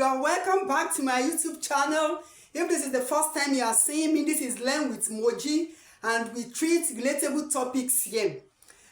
are welcome back to my YouTube channel. If this is the first time you are seeing me, this is Learn with Moji, and we treat relatable topics here.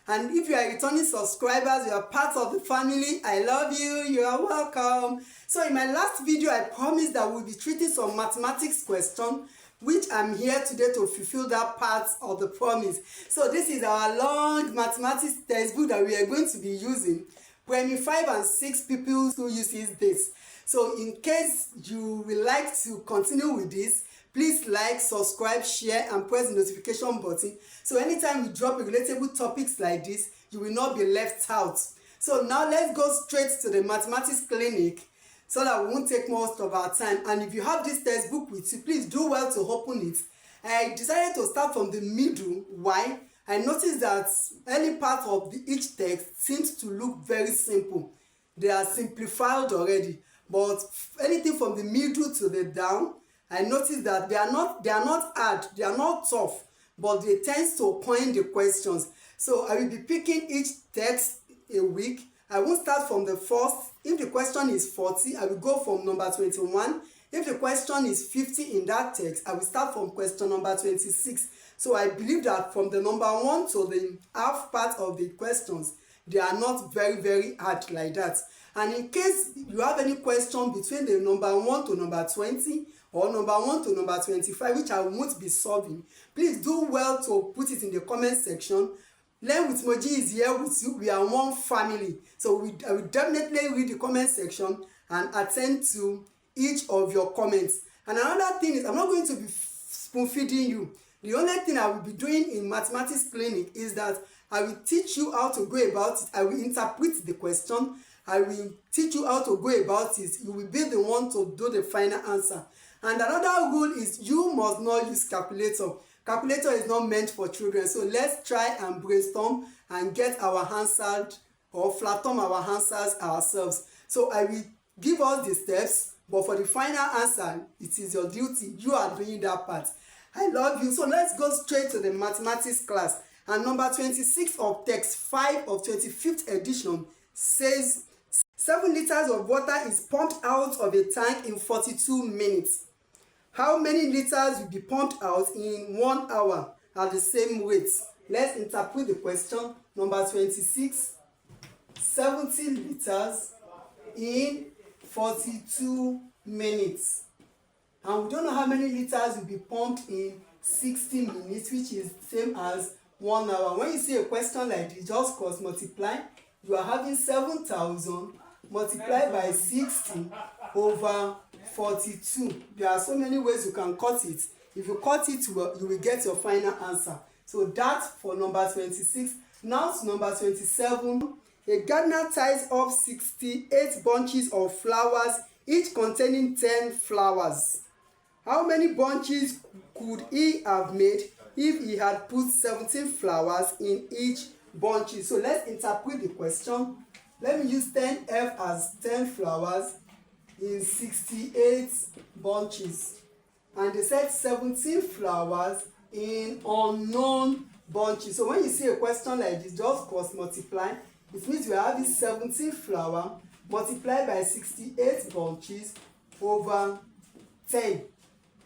And if you are returning subscribers, you are part of the family. I love you. You are welcome. So in my last video, I promised that we'll be treating some mathematics question, which I'm here today to fulfill that part of the promise. So this is our long mathematics textbook that we are going to be using. Primary 5 and 6 people who uses this. So in case you would like to continue with this, please like, subscribe, share, and press the notification button. So anytime we drop relatable topics like this, you will not be left out. So now let's go straight to the mathematics clinic so that we won't take most of our time. And if you have this textbook with you, please do well to open it. I decided to start from the middle. Why? I noticed that any part of each text seems to look very simple. They are simplified already. But anything from the middle to the down, I noticed that they are not hard, they are not tough, but they tend to point the questions. So I will be picking each text a week. I won't start from the first. If the question is 40, I will go from number 21. If the question is 50 in that text, I will start from question number 26. So I believe that from the number 1 to the half part of the questions, they are not very hard like that. And in case you have any question between the number 1 to number 20 or number 1 to number 25, which I won't be solving, please do well to put it in the comment section. Learn with Moji is here with you. We are one family. So I will definitely read the comment section and attend to each of your comments. And another thing is, I'm not going to be spoon feeding you. The only thing I will be doing in mathematics clinic is that I will teach you how to go about it. I will interpret the question. I will teach you how to go about it. You will be the one to do the final answer. And another rule is you must not use calculator. Calculator is not meant for children. So let's try and brainstorm and get our answers or flatten our answers ourselves. So I will give us the steps, but for the final answer, it is your duty. You are doing that part. I love you. So let's go straight to the mathematics class. And number 26 of text 5 of 25th edition says 7 liters of water is pumped out of a tank in 42 minutes. How many liters will be pumped out in 1 hour at the same rate? Let's interpret the question. Number 26, 70 liters in 42 minutes. And we don't know how many liters will be pumped in 60 minutes, which is the same as 1 hour. When you see a question like this, just cross multiply. You are having 7,000 multiplied by 60 over 42. There are so many ways you can cut it. If you cut it well, you will get your final answer. So that's for number 26. Now to number 27. A gardener ties up 68 bunches of flowers, each containing 10 flowers. How many bunches could he have made if he had put 17 flowers in each bunch? So let's interpret the question. Let me use 10F as 10 flowers in 68 bunches. And they said 17 flowers in unknown bunches. So when you see a question like this, just cross multiply. It means we are having 17 flowers multiplied by 68 bunches over 10.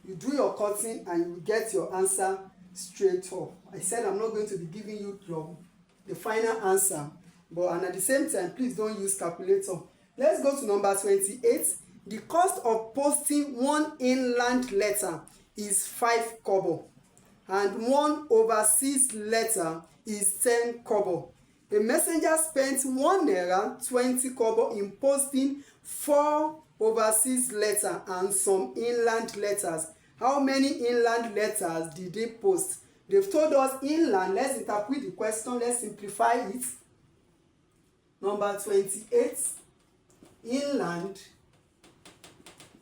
You do your cutting and you will get your answer straight up. I said I'm not going to be giving you the final answer, and at the same time, please don't use calculator. Let's go to number 28. The cost of posting one inland letter is 5 kobo, and one overseas letter is 10 kobo. A messenger spent 1 naira 20 kobo in posting 4 overseas letters and some inland letters. How many inland letters did they post? They've told us inland. Let's interpret the question. Let's simplify it. Number 28. Inland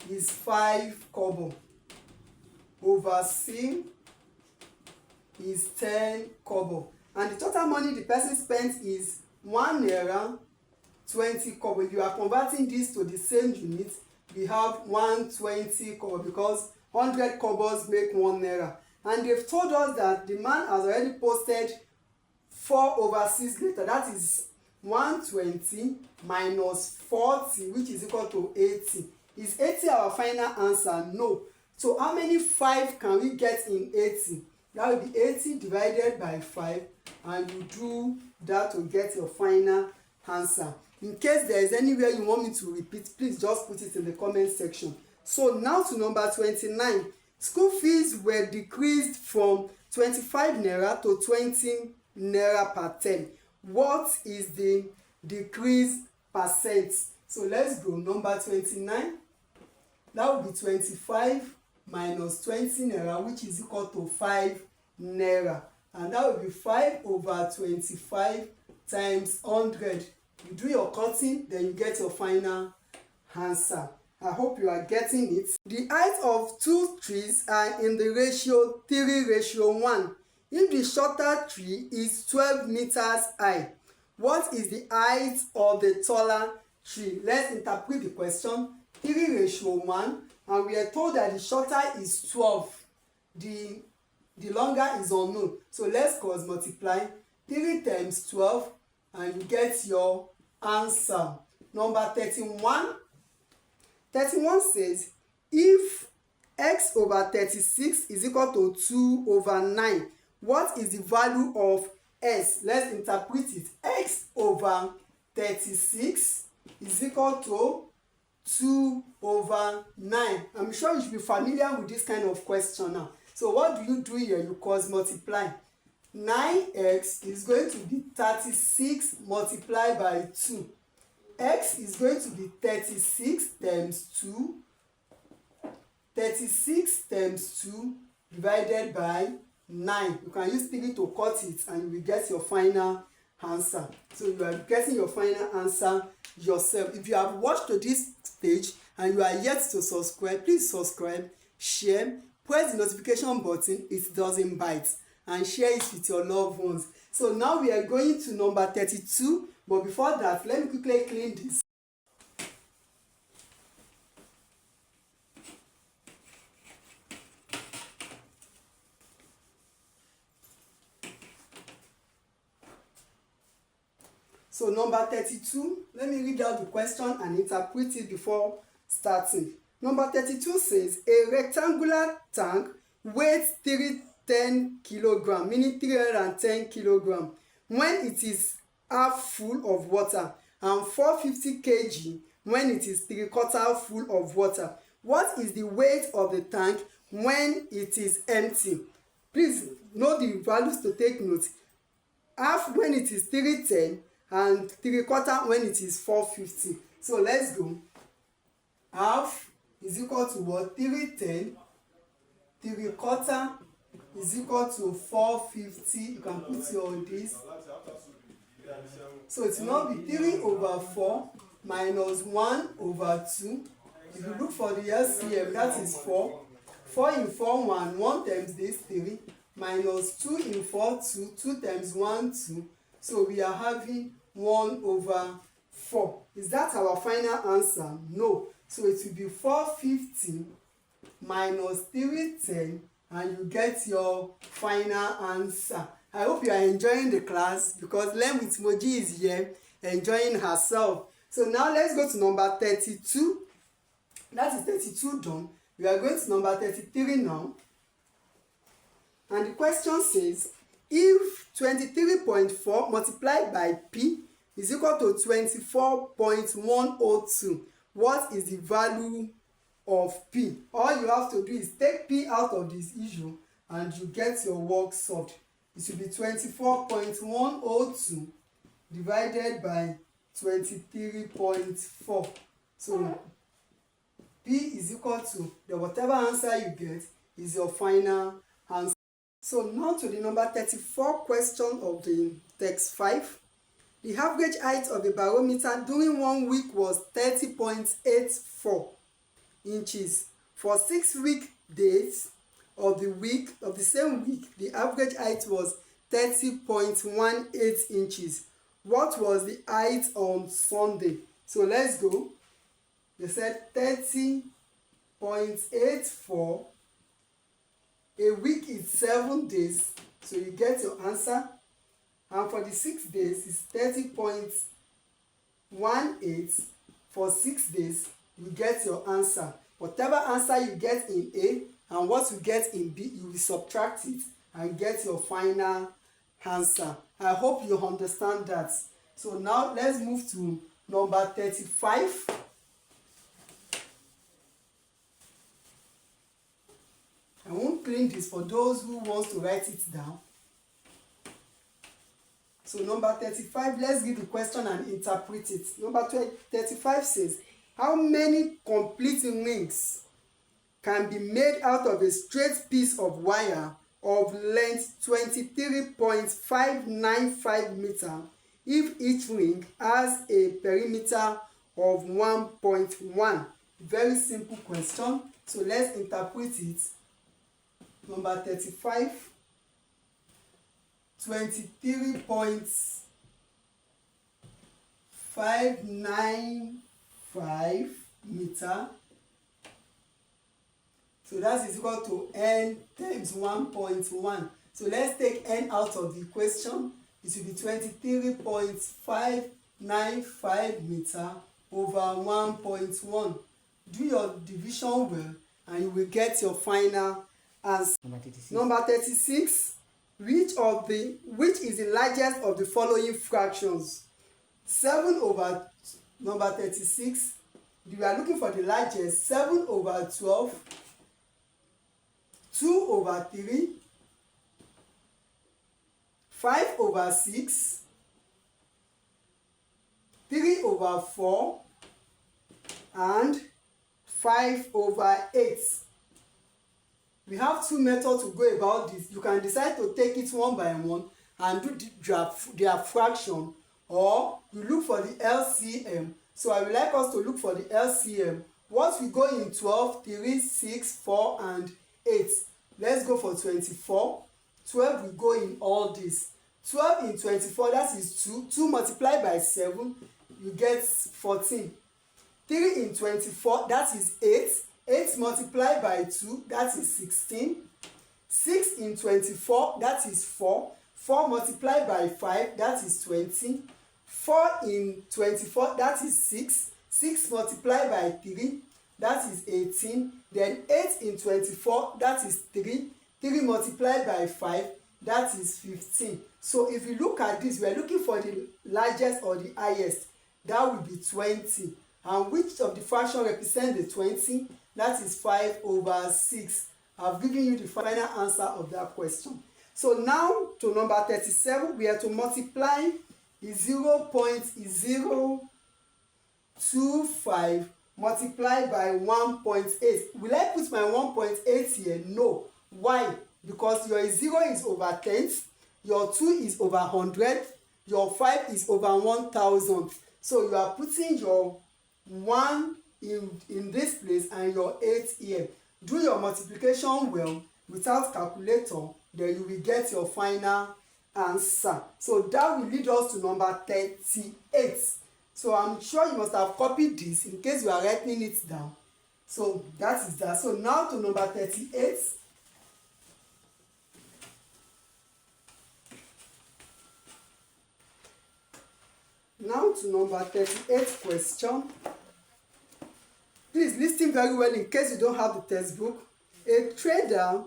is 5 kobo. Overseas is 10 kobo. And the total money the person spent is 1 naira 20 kobo. If you are converting this to the same unit, we have 120 kobo because 100 kobos make 1 naira. And they've told us that the man has already posted 4 overseas letters. That is 120 minus 40, which is equal to 80. Is 80 our final answer? No. So how many 5 can we get in 80? That will be 80 divided by 5, and you do that to get your final answer. In case there is anywhere you want me to repeat, please just put it in the comment section. So now to number 29. School fees were decreased from 25 naira to 20 naira per term. What is the decrease percent? So let's go. Number 29, that will be 25 minus 20 naira, which is equal to 5 naira, and that will be 5 over 25 times 100. You do your cutting, then you get your final answer. I hope you are getting it. The height of two trees are in the ratio 3:1. If the shorter tree is 12 meters high, what is the height of the taller tree? Let's interpret the question. 3:1, and we are told that the shorter is 12. The longer is unknown. So let's cross multiply 3 times 12, and you get your answer. Number 31. 31 says, if x over 36 is equal to 2 over 9, what is the value of s? Let's interpret it. X over 36 is equal to 2 over 9. I'm sure you should be familiar with this kind of question now. So what do you do here? You cross multiply. 9x is going to be 36 multiplied by 2. X is going to be 36 times 2. 36 times 2 divided by 9. You can use 3 to cut it, and you will get your final answer. So you are getting your final answer yourself. If you have watched to this stage and you are yet to subscribe, please subscribe, share, press the notification button, it doesn't bite, and share it with your loved ones. So now we are going to number 32, but before that, let me quickly clean this. So number 32, let me read out the question and interpret it before starting. Number 32 says, a rectangular tank weighs 310 kg, meaning 310 kg, when it is half full of water, and 450 kg when it is 3/4 full of water. What is the weight of the tank when it is empty? Please know the values to take note. Half when it is 310, and 3/4 when it is 450. So let's go. Half is equal to what? 310. 3/4 is equal to 450. You can put your this. So it will now be 3 over 4 minus 1 over 2. If you look for the LCM, that is 4. 4 in 4, 1. 1 times this, 3. Minus 2 in 4, 2. 2 times 1, 2. So we are having 1 over 4. Is that our final answer? No. So it will be 450 minus 310, and you get your final answer. I hope you are enjoying the class, because Learn with Moji is here enjoying herself. So now let's go to number 32. That is 32 done. We are going to number 33 now. And the question says, if 23.4 multiplied by p is equal to 24.102, what is the value of p? All you have to do is take p out of this issue, and you get your work solved. It should be 24.102 divided by 23.4. So p is equal to whatever answer you get is your final answer. So now to the number 34 question of the text 5. The average height of a barometer during 1 week was 30.84 inches. For 6 weekdays of the same week, the average height was 30.18 inches. What was the height on Sunday? So let's go. They said 30.84. A week is 7 days, so you get your answer. And for the 6 days, it's 30.18 for 6 days. you get your answer. Whatever answer you get in A and what you get in B, you will subtract it and get your final answer. I hope you understand that. So now let's move to number 35. I won't clean this for those who want to write it down. So number 35, let's give the question and interpret it. Number 35 says, how many complete rings can be made out of a straight piece of wire of length 23.595 meter if each ring has a perimeter of 1.1? Very simple question. So let's interpret it. Number 35, 23.595 meter. So that is equal to n times 1.1. So let's take n out of the equation. It will be 23.595 meter over 1.1. Do your division well and you will get your final answer. Number 36. Which is the largest of the following fractions? 7 over number 36. We are looking for the largest. 7 over 12. 2 over 3. 5 over 6. 3 over 4. And 5 over 8. We have two methods to go about this. You can decide to take it one by one and do their fraction, or you look for the LCM. So I would like us to look for the LCM. What we go in 12, 3, 6, 4, and 8. Let's go for 24. 12 we go in all this. 12 in 24, that is 2. 2 multiplied by 7, you get 14. 3 in 24, that is 8. 8 multiplied by 2, that is 16. 6 in 24, that is 4. 4 multiplied by 5, that is 20. 4 in 24, that is 6. 6 multiplied by 3, that is 18. Then 8 in 24, that is 3. 3 multiplied by 5, that is 15. So if you look at this, we are looking for the largest or the highest. That will be 20. And which of the fraction represents the 20? That is 5 over 6. I've given you the final answer of that question. So now to number 37, we have to multiply 0.025 multiplied by 1.8. Will I put my 1.8 here? No. Why? Because your 0 is over 10, your 2 is over 100, your 5 is over 1000. So you are putting your 1 in this place and your 8 here. Do your multiplication well without calculator, then you will get your final answer. So that will lead us to number 38. So I'm sure you must have copied this in case you are writing it down. So that is that. So now to number 38. Now to number 38 question. Please listen very well in case you don't have the textbook. A trader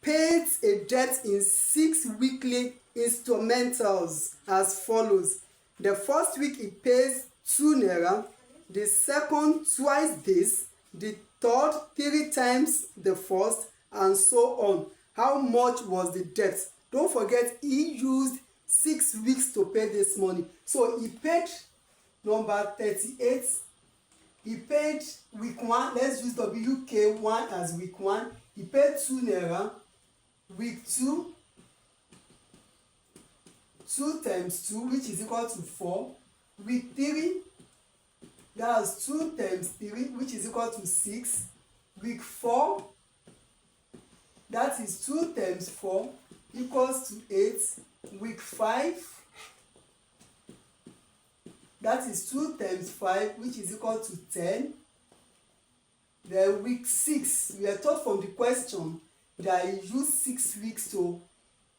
pays a debt in 6 weekly instrumentals as follows. The first week he pays 2 naira, the second twice this, the third 3 times the first, and so on. How much was the debt? Don't forget he used 6 weeks to pay this money. So he paid number 38. He paid week 1. Let's use WK1 as week 1. He paid 2 naira. Week 2, 2 times 2, which is equal to 4. Week 3, that's 2 times 3, which is equal to 6. Week 4, that is 2 times 4, equals to 8. Week 5, that is 2 times 5, which is equal to 10. Then week 6, we are taught from the question that he used 6 weeks to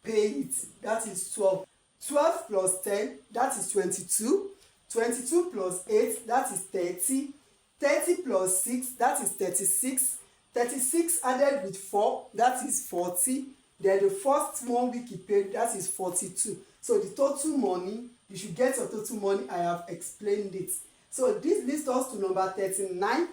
pay it. That is 12. 12 plus 10, that is 22. 22 plus 8, that is 30. 30 plus 6, that is 36. 36 added with 4, that is 40. Then the first one week he paid, that is 42. So the total money, you should get your total money. I have explained it. So this leads us to number 39.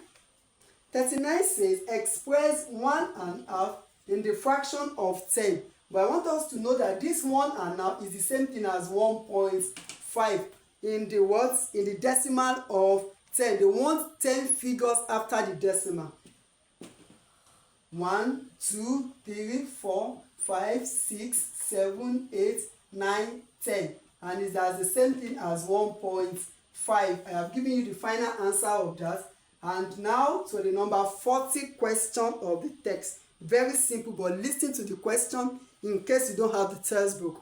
39 says express 1/2 in the fraction of 10. But I want us to know that this 1/2 is the same thing as 1.5 in the what? In the decimal of 10. They want 10 figures after the decimal. 1, 2, 3, 4, 5, 6, 7, 8, 9, 10. And it's the same thing as 1.5. I have given you the final answer of that. And now to the number 40 question of the text. Very simple, but listen to the question in case you don't have the textbook.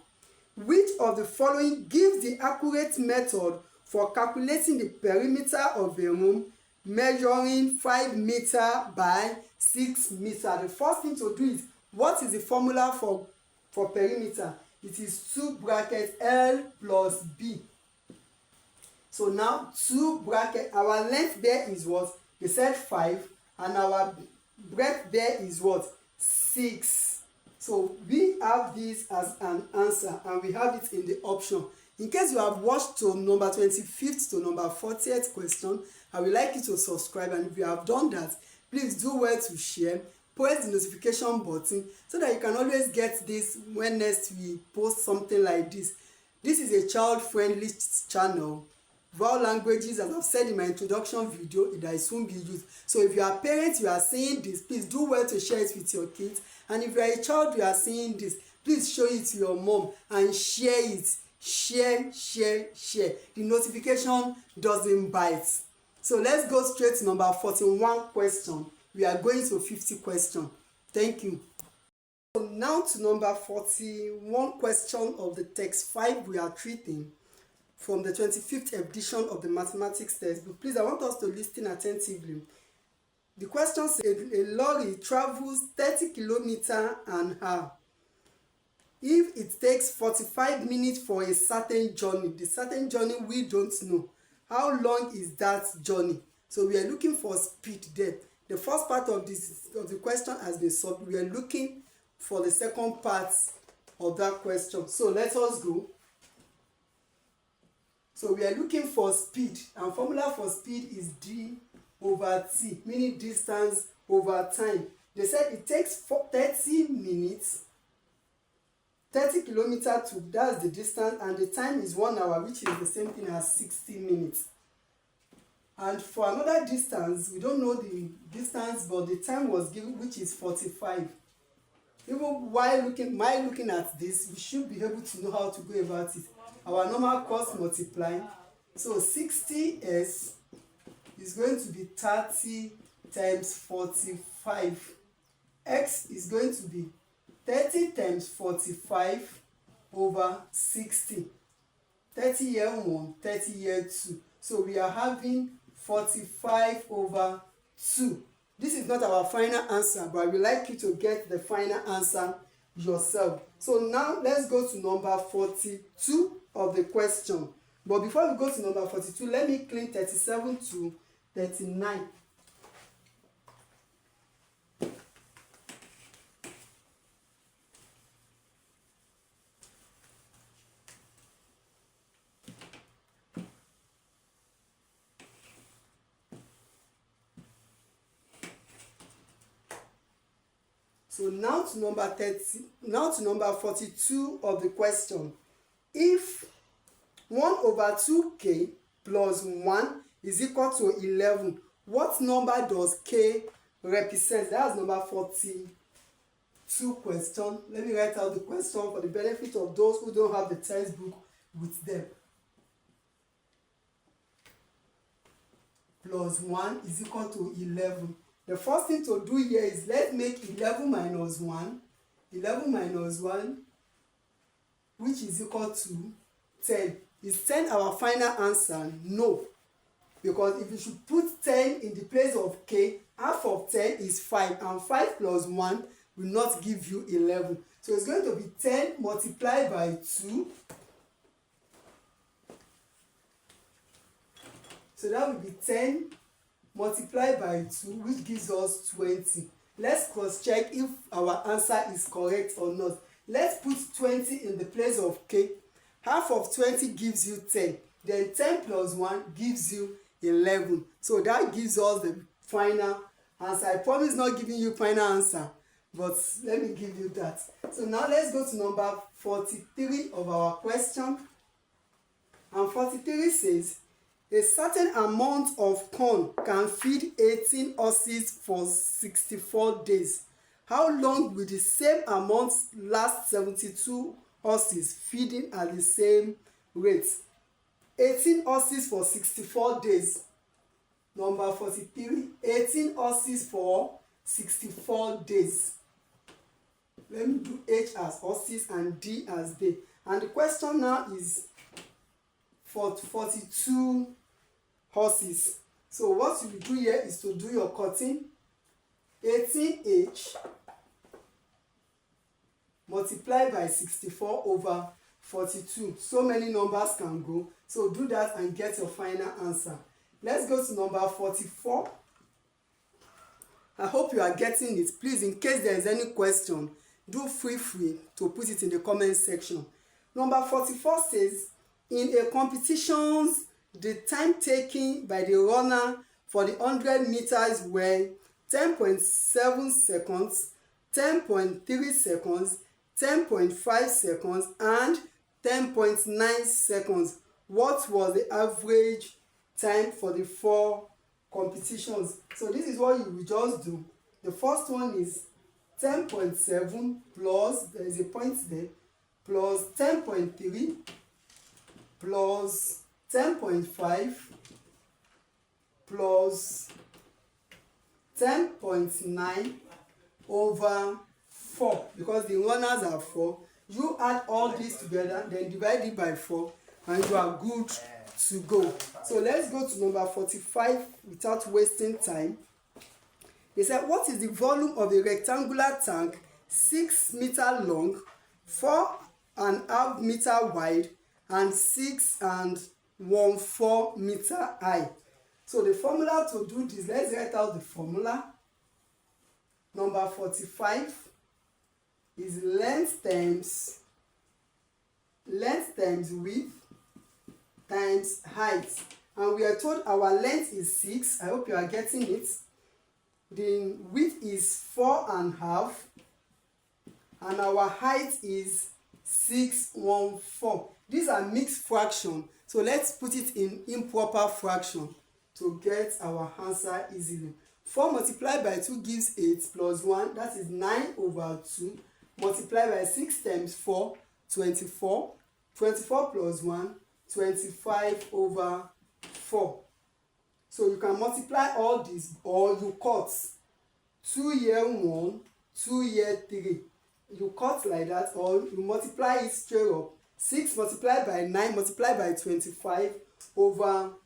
Which of the following gives the accurate method for calculating the perimeter of a room measuring 5 meters by 6 meters? The first thing to do is, what is the formula for perimeter? It is 2 bracket L plus B. So now 2 bracket, our length there is what? They said 5, and our breadth there is what? 6. So we have this as an answer, and we have it in the option. In case you have watched to number 25th to number 40th question, I would like you to subscribe, and if you have done that, please do well to share, press the notification button so that you can always get this when next we post something like this. This is a child-friendly channel. Vowel languages, as I've said in my introduction video, that is soon be used. So if you are parents, you are seeing this, please do well to share it with your kids. And if you are a child, you are seeing this, please show it to your mom and share it. Share. The notification doesn't bite. So let's go straight to number 41 question. We are going to 50 question. Thank you. So now to number 41 question of the text 5 we are treating from the 25th edition of the mathematics textbook. Please, I want us to listen attentively. The question says a lorry travels 30 kilometers an hour. If it takes 45 minutes for a certain journey, the certain journey we don't know, how long is that journey? So we are looking for speed there. The first part of the question has been solved. We are looking for the second part of that question. So let us go. So we are looking for speed, and formula for speed is d over t, meaning distance over time. They said it takes 30 minutes, 30 kilometers to, that's the distance, and the time is 1 hour, which is the same thing as 60 minutes. And for another distance, we don't know the distance, but the time was given, which is 45. Even while looking at this, we should be able to know how to go about it. Our normal cost multiply. So 60s is going to be 30 times 45. X is going to be 30 times 45 over 60. 30 year 1, 30 year 2. So we are having 45 over 2. This is not our final answer, but I would like you to get the final answer yourself. So now let's go to number 42 of the question. But before we go to number 42, let me clean 37 to 39. So now to number 42 of the question. If 1 over 2k plus 1 is equal to 11, what number does k represent? That's number 42 question. Let me write out the question for the benefit of those who don't have the textbook with them. Plus 1 is equal to 11. The first thing to do here is let's make 11 minus 1. 11 minus 1, which is equal to 10. Is 10 our final answer? No. Because if you should put 10 in the place of k, half of 10 is 5. And 5 plus 1 will not give you 11. So it's going to be 10 multiplied by 2. So that will be 10 multiply by 2, which gives us 20. Let's cross check if our answer is correct or not. Let's put 20 in the place of k. Half of 20 gives you 10. Then 10 plus 1 gives you 11. So that gives us the final answer. I promise not giving you final answer, but let me give you that. So now let's go to number 43 of our question. And 43 says, a certain amount of corn can feed 18 horses for 64 days. How long will the same amount last 72 horses feeding at the same rate? 18 horses for 64 days. Number 43, 18 horses for 64 days. Let me do H as horses and D as day. And the question now is for 42 horses. So what you will do here is to do your cutting. 18H multiply by 64 over 42. So many numbers can go. So do that and get your final answer. Let's go to number 44. I hope you are getting it. Please, in case there is any question, do feel free to put it in the comment section. Number 44 says, in a competition, the time taken by the runner for the 100 meters were 10.7 seconds, 10.3 seconds, 10.5 seconds, and 10.9 seconds. What was the average time for the 4 competitions? So this is what you will just do. The first one is 10.7 plus, there is a point there, plus 10.3 plus 10.5 plus 10.9 over 4, because the runners are 4. You add all this together, then divide it by 4, and you are good to go. So let's go to number 45 without wasting time. They said, what is the volume of a rectangular tank 6 meters long, 4.5 meters wide, and 6.14 meters high? So the formula to do this, let's write out the formula. Number 45 is length times width times height. And we are told our length is 6. I hope you are getting it. The width is 4.5, and our height is 6.14. These are mixed fraction, so let's put it in improper fraction to get our answer easily. 4 multiplied by 2 gives 8 plus 1, that is 9 over 2. Multiplied by 6 times 4, 24. 24 plus 1, 25 over 4. So you can multiply all this, or you cut 2 here 1, 2 here 3. You cut like that, or you multiply it straight up. 6 multiplied by 9 multiplied by 25 over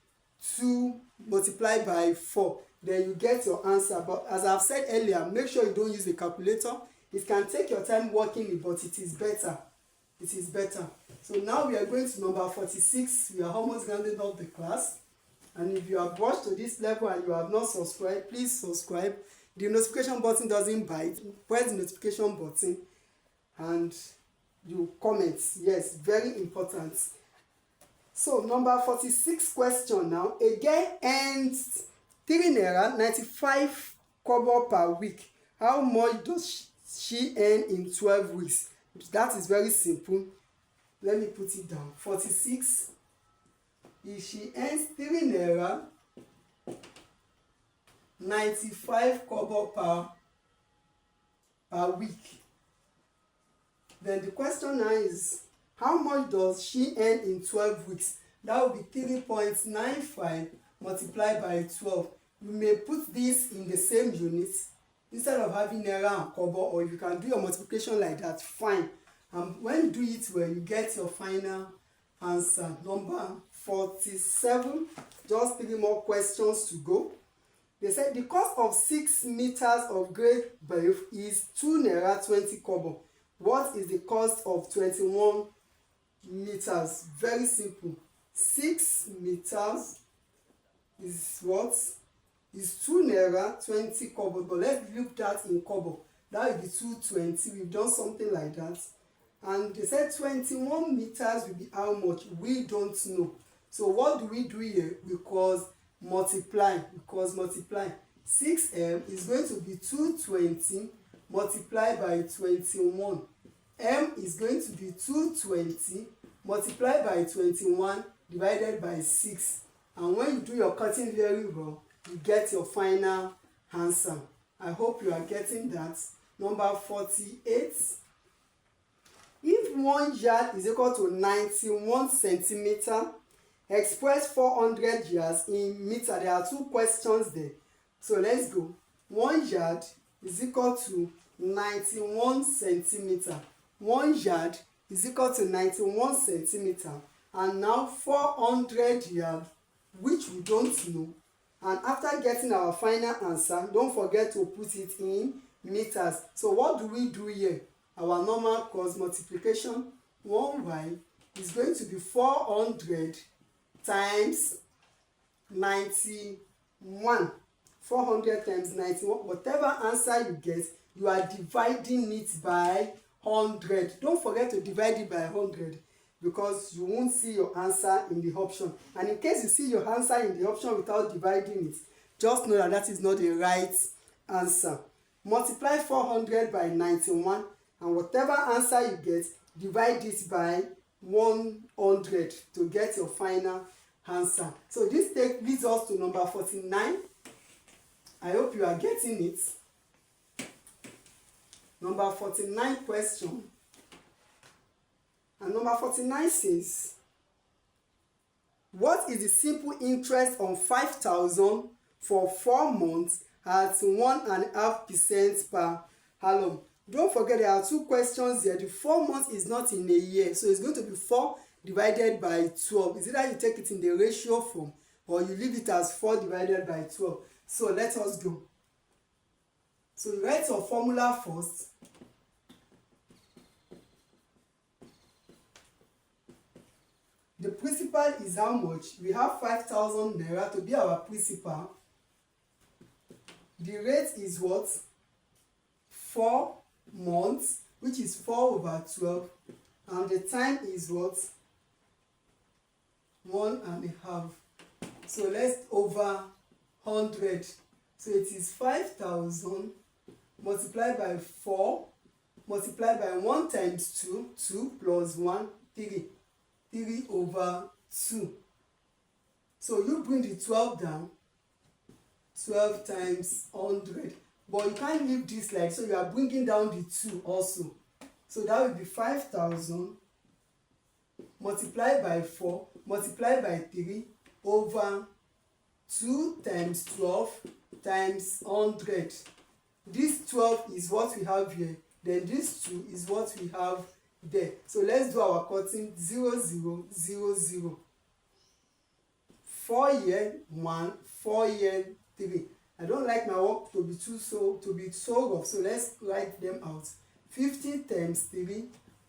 2 multiplied by 4. Then you get your answer. But as I've said earlier, make sure you don't use a calculator. It can take your time working it, but it is better. It is better. So now we are going to number 46. We are almost rounding up the class. And if you have watched to this level and you have not subscribed, please subscribe. The notification button doesn't bite. Press the notification button and you comment. Yes, very important. So number 46 question now. A girl earns 3 naira 95 kobo per week. How much does she earn in 12 weeks? That is very simple. Let me put it down. 46. If she earns 3 naira 95 kobo per week, then the question now is, how much does she earn in 12 weeks? That will be 3.95 multiplied by 12. You may put this in the same units instead of having naira and kobo, or you can do your multiplication like that, fine. And when you do it well, you get your final answer. Number 47, just 3 more questions to go. They said the cost of 6 meters of grade beef is 2 naira 20 kobo. What is the cost of 21 meters? Very simple. 6 meters is what? is 2 naira 20 kobo, but let's look that in kobo. That will be 220. We've done something like that. And they said 21 meters will be how much? We don't know. So what do we do here? Because multiply. 6m is going to be 220 multiplied by 21. M is going to be 220 multiplied by 21 divided by 6. And when you do your cutting very well, you get your final answer. I hope you are getting that. Number 48. If 1 yard is equal to 91 centimeter, express 400 yards in meter. There are 2 questions there. So let's go. 1 yard is equal to 91 centimeter. 1 yard is equal to 91 centimeter. And now 400 yards, which we don't know. And after getting our final answer, don't forget to put it in meters. So what do we do here? Our normal cross multiplication. 1y is going to be 400 times 91. 400 times 91. Whatever answer you get, you are dividing it by 100. Don't forget to divide it by 100, because you won't see your answer in the option. And in case you see your answer in the option without dividing it, just know that that is not the right answer. Multiply 400 by 91, and whatever answer you get, divide it by 100 to get your final answer. So this leads us to number 49. I hope you are getting it. Number 49 question. And number 49 says, what is the simple interest on 5,000 for 4 months at 1.5% per annum? Don't forget there are 2 questions here. The 4 months is not in a year, so it's going to be 4 divided by 12. Is either you take it in the ratio form or you leave it as 4 divided by 12. So let us go. So you write your formula first. The principal is how much? We have 5,000 naira to be our principal. The rate is what? 4 months, which is 4 over 12. And the time is what? 1.5. So let's over 100. So it is 5,000 multiplied by 4 multiplied by 1 times 2, 2 plus 1, 3. 3 over 2. So you bring the 12 down. 12 times 100. But you can't leave this like so. You are bringing down the 2 also. So that will be 5,000 multiplied by 4 multiplied by 3 over 2 times 12 times 100. This 12 is what we have here. Then this 2 is what we have there. So let's do our cutting. 0, 0, 0, 0. 4 here 1, 4 here 3. I don't like my work to be so rough, so let's write them out. 50 times 3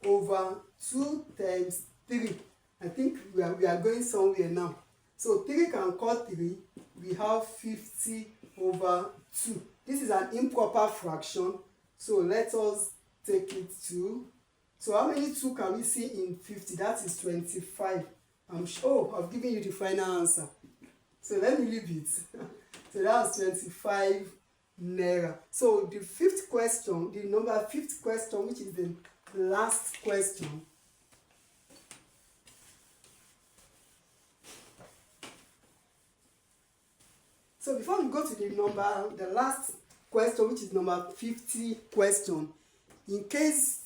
over 2 times 3. I think we are going somewhere now. So 3 can cut 3. We have 50 over 2. This is an improper fraction. So let us take it to. So how many 2 can we see in 50? That is 25. I'm sure I've given you the final answer. So let me leave it. So that's 25 naira. So the 5th question, the number 5th question, which is the last question. So before we go to the last question, which is number 50 question, in case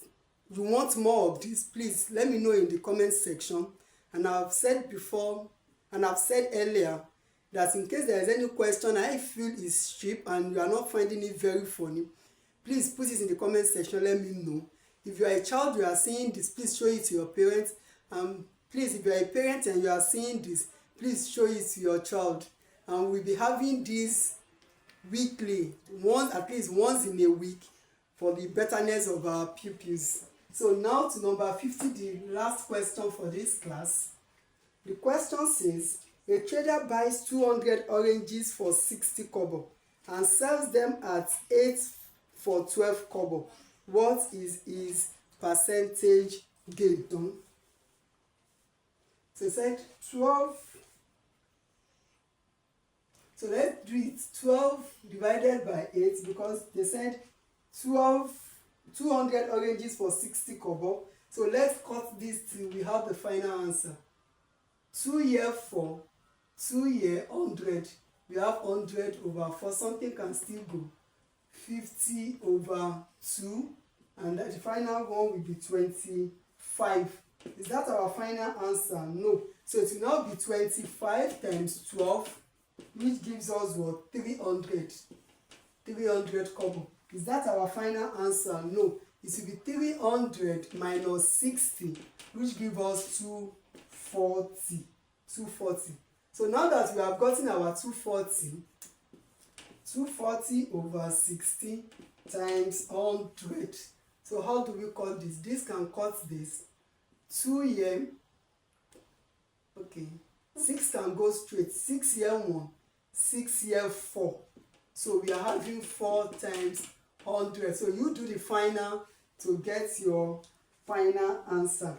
you want more of this, please let me know in the comment section. And I've said before, and I've said earlier, that in case there is any question I feel is cheap and you are not finding it very funny, please put it in the comment section, let me know. If you are a child, you are seeing this, please show it to your parents. Please, if you are a parent and you are seeing this, please show it to your child. And we'll be having this weekly, at least once in a week, for the betterness of our pupils. So now to number 50, the last question for this class. The question says, A trader buys 200 oranges for 60 kobo and sells them at 8 for 12 kobo. What is his percentage gain? So said 12. So let's do it 12 divided by 8 because they said 200 oranges for 60 kobo. So let's cut this till we have the final answer. 2 here 4, 2 here 100. We have 100 over 4. Something can still go. 50 over 2. And the final one will be 25. Is that our final answer? No. So it will now be 25 times 12, which gives us what? 300. 300 kobo. Is that our final answer? No. It will be 300 minus 60, which gives us 240. 240. So now that we have gotten our 240 over 60 times 100. So how do we cut this? This can cut this. 2 here. Okay. 6 can go straight. 6 here 1. 6 here 4. So we are having 4 times 100. So you do the final to get your final answer.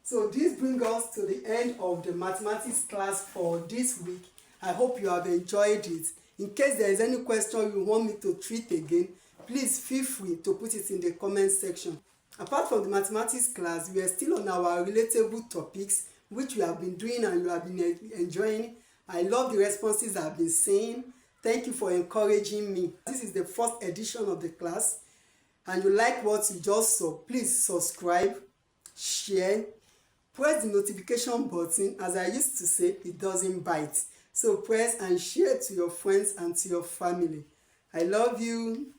So this brings us to the end of the mathematics class for this week. I hope you have enjoyed it. In case there is any question you want me to treat again, please feel free to put it in the comment section. Apart from the mathematics class, we are still on our relatable topics, which we have been doing and you have been enjoying. I love the responses I've been seeing. Thank you for encouraging me. This is the first edition of the class and you like what you just saw, please subscribe, share, press the notification button. As I used to say, it doesn't bite. So press and share to your friends and to your family. I love you.